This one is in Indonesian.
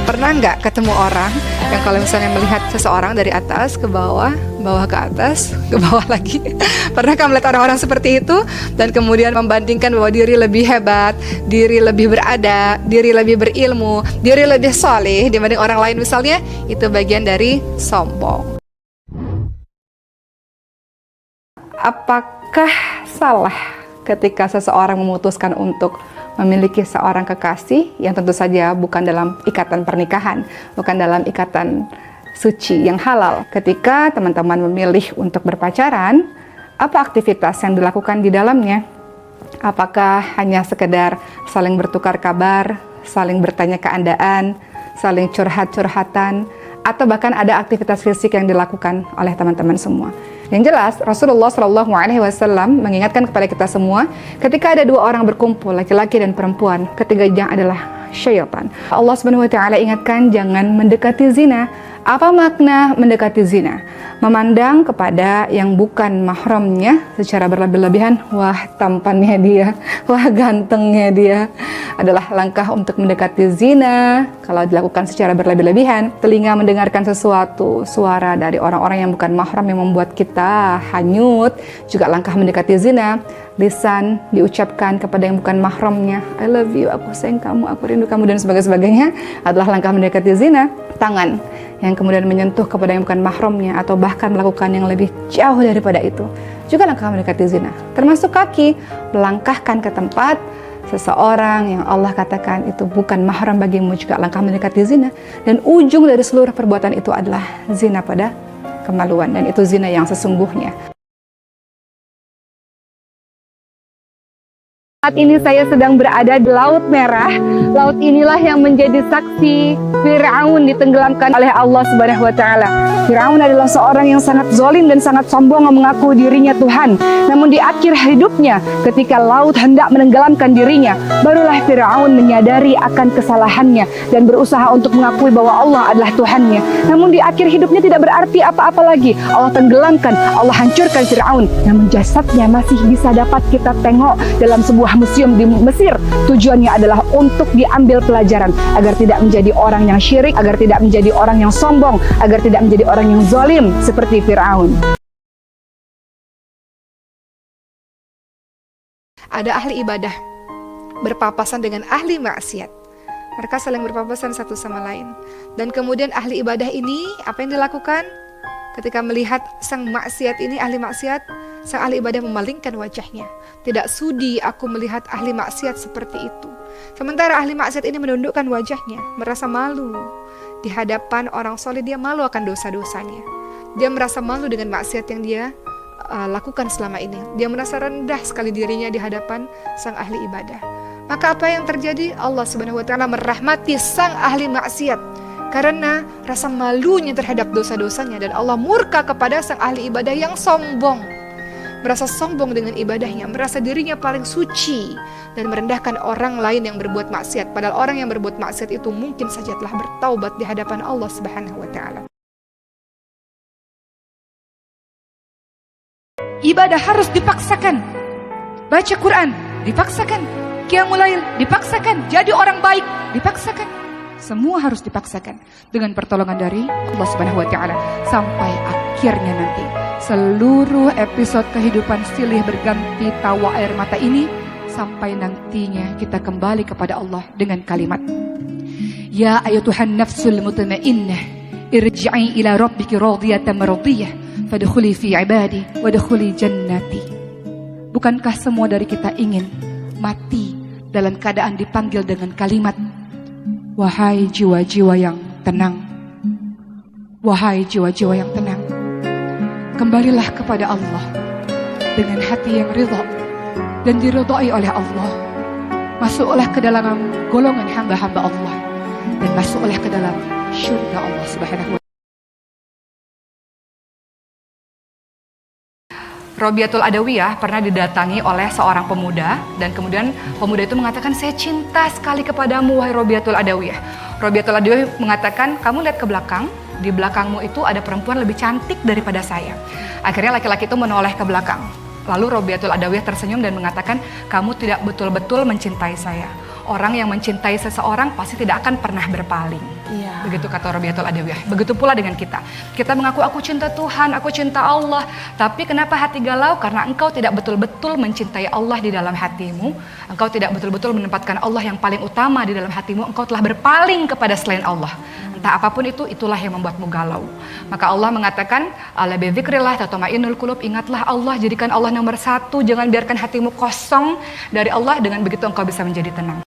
Pernah nggak ketemu orang yang kalau misalnya melihat seseorang dari atas ke bawah, bawah ke atas, ke bawah lagi? Pernahkah melihat orang-orang seperti itu dan kemudian membandingkan bahwa diri lebih hebat, diri lebih berada, diri lebih berilmu, diri lebih soleh dibanding orang lain misalnya? Itu bagian dari sombong. Apakah salah ketika seseorang memutuskan untuk memiliki seorang kekasih yang tentu saja bukan dalam ikatan pernikahan, bukan dalam ikatan suci yang halal? Ketika teman-teman memilih untuk berpacaran, apa aktivitas yang dilakukan di dalamnya? Apakah hanya sekedar saling bertukar kabar, saling bertanya keadaan, saling curhat-curhatan, atau bahkan ada aktivitas fisik yang dilakukan oleh teman-teman semua? Yang jelas, Rasulullah SAW mengingatkan kepada kita semua, ketika ada dua orang berkumpul, laki-laki dan perempuan, ketiganya adalah syaitan. Allah SWT ingatkan jangan mendekati zina. Apa makna mendekati zina? Memandang kepada yang bukan mahramnya secara berlebih-lebihan. Wah, tampannya dia, wah gantengnya dia, adalah langkah untuk mendekati zina. Kalau dilakukan secara berlebih-lebihan, telinga mendengarkan sesuatu, suara dari orang-orang yang bukan mahram yang membuat kita hanyut, juga langkah mendekati zina. Lisan diucapkan kepada yang bukan mahramnya, I love you, aku sayang kamu, aku rindu kamu, dan sebagainya, adalah langkah mendekati zina. Tangan yang kemudian menyentuh kepada yang bukan mahramnya atau bahkan melakukan yang lebih jauh daripada itu, juga langkah mendekati zina. Termasuk kaki, melangkahkan ke tempat seseorang yang Allah katakan itu bukan mahram bagimu, juga langkah mendekati zina. Dan ujung dari seluruh perbuatan itu adalah zina pada kemaluan, dan itu zina yang sesungguhnya. Saat ini saya sedang berada di Laut Merah. Laut inilah yang menjadi saksi Fir'aun ditenggelamkan oleh Allah Subhanahu wa Ta'ala. Fir'aun adalah seorang yang sangat zalim dan sangat sombong mengaku dirinya Tuhan. Namun di akhir hidupnya, ketika laut hendak menenggelamkan dirinya, barulah Fir'aun menyadari akan kesalahannya dan berusaha untuk mengakui bahwa Allah adalah Tuhannya. Namun di akhir hidupnya tidak berarti apa-apa lagi. Allah tenggelamkan, Allah hancurkan Fir'aun. Namun jasadnya masih bisa dapat kita tengok dalam sebuah museum di Mesir. Tujuannya adalah untuk diambil pelajaran agar tidak menjadi orang yang syirik, agar tidak menjadi orang yang sombong, agar tidak menjadi orang yang zalim seperti Fir'aun. Ada ahli ibadah berpapasan dengan ahli maksiat. Mereka saling berpapasan satu sama lain. Dan kemudian ahli ibadah ini apa yang dilakukan? Ketika melihat sang maksiat ini, ahli maksiat, sang ahli ibadah memalingkan wajahnya. Tidak sudi aku melihat ahli maksiat seperti itu. Sementara ahli maksiat ini menundukkan wajahnya, merasa malu. Di hadapan orang soleh dia malu akan dosa-dosanya. Dia merasa malu dengan maksiat yang dia lakukan selama ini. Dia merasa rendah sekali dirinya di hadapan sang ahli ibadah. Maka apa yang terjadi? Allah Subhanahu wa Ta'ala merahmati sang ahli maksiat karena rasa malunya terhadap dosa-dosanya, dan Allah murka kepada sang ahli ibadah yang sombong, merasa sombong dengan ibadahnya, merasa dirinya paling suci dan merendahkan orang lain yang berbuat maksiat, padahal orang yang berbuat maksiat itu mungkin saja telah bertaubat di hadapan Allah Subhanahu wa Ta'ala. Ibadah harus dipaksakan, baca Quran dipaksakan, qiyamul lail dipaksakan, jadi orang baik dipaksakan. Semua harus dipaksakan dengan pertolongan dari Allah Subhanahu wa Ta'ala sampai akhirnya nanti seluruh episode kehidupan silih berganti tawa air mata ini, sampai nantinya kita kembali kepada Allah dengan kalimat Ya ayatuhan nafsul mutmainnah irji'i ila rabbiki radiyatan mardiyah fadkhuli fi ibadi wadkhuli jannati. Bukankah semua dari kita ingin mati dalam keadaan dipanggil dengan kalimat wahai jiwa-jiwa yang tenang, wahai jiwa-jiwa yang tenang, kembalilah kepada Allah dengan hati yang ridha dan diridhai oleh Allah. Masuklah ke dalam golongan hamba-hamba Allah dan masuklah ke dalam syurga Allah Subhanahu wa Ta'ala. Robiatul Adawiyah pernah didatangi oleh seorang pemuda, dan kemudian pemuda itu mengatakan, saya cinta sekali kepadamu wahai Robiatul Adawiyah. Robiatul Adawiyah mengatakan, kamu lihat ke belakang, di belakangmu itu ada perempuan lebih cantik daripada saya. Akhirnya laki-laki itu menoleh ke belakang. Lalu Robiatul Adawiyah tersenyum dan mengatakan, kamu tidak betul-betul mencintai saya. orang yang mencintai seseorang pasti tidak akan pernah berpaling. Iya. Begitu kata Rabiatul Adawiyah. Begitu pula dengan kita. Kita mengaku aku cinta Tuhan, aku cinta Allah. Tapi kenapa hati galau? Karena engkau tidak betul-betul mencintai Allah di dalam hatimu. Engkau tidak betul-betul menempatkan Allah yang paling utama di dalam hatimu. Engkau telah berpaling kepada selain Allah. Entah apapun itu, itulah yang membuatmu galau. Maka Allah mengatakan, ala bidzikrillah tatma'innul qulub. Ingatlah Allah, jadikan Allah nomor satu. Jangan biarkan hatimu kosong dari Allah. Dengan begitu engkau bisa menjadi tenang.